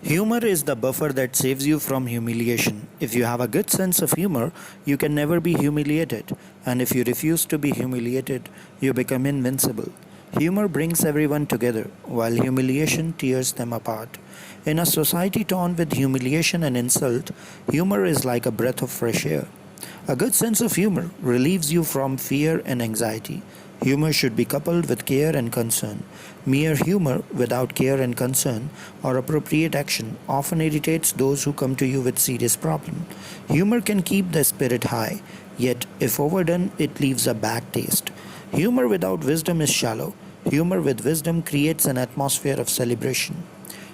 Humor is the buffer that saves you from humiliation. If you have a good sense of humor, you can never be humiliated. And if you refuse to be humiliated, you become invincible. Humor brings everyone together, while humiliation tears them apart. In a society torn with humiliation and insult, humor is like a breath of fresh air. A good sense of humor relieves you from fear and anxiety. Humor should be coupled with care and concern. Mere humor without care and concern or appropriate action often irritates those who come to you with serious problems. Humor can keep the spirit high, yet if overdone, it leaves a bad taste. Humor without wisdom is shallow. Humor with wisdom creates an atmosphere of celebration.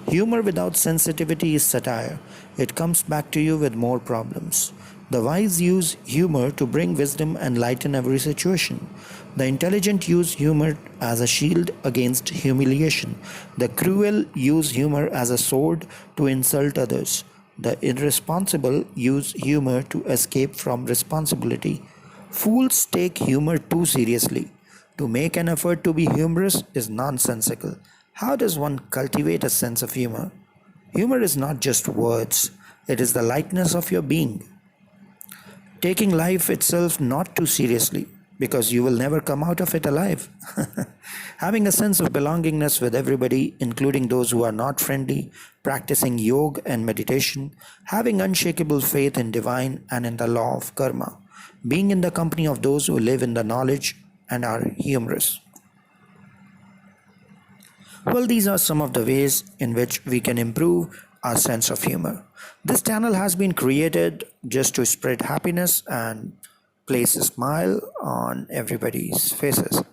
Humor without sensitivity is satire. It comes back to you with more problems. The wise use humor to bring wisdom and lighten every situation. The intelligent use humor as a shield against humiliation. The cruel use humor as a sword to insult others. The irresponsible use humor to escape from responsibility. Fools take humor too seriously. To make an effort to be humorous is nonsensical. How does one cultivate a sense of humor? Humor is not just words, it is the lightness of your being. Taking life itself not too seriously, because you will never come out of it alive. Having a sense of belongingness with everybody, including those who are not friendly, practicing yoga and meditation, having unshakable faith in divine and in the law of karma, being in the company of those who live in the knowledge and are humorous. Well, these are some of the ways in which we can improve our sense of humor. This channel has been created just to spread happiness and place a smile on everybody's faces.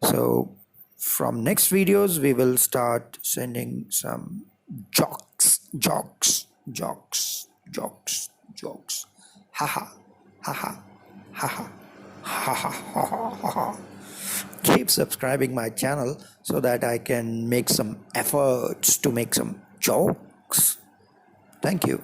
So, from next videos, we will start sending some jokes. Haha, haha, haha, haha, haha, haha. Keep subscribing my channel so that I can make some efforts to make some jokes. Thank you.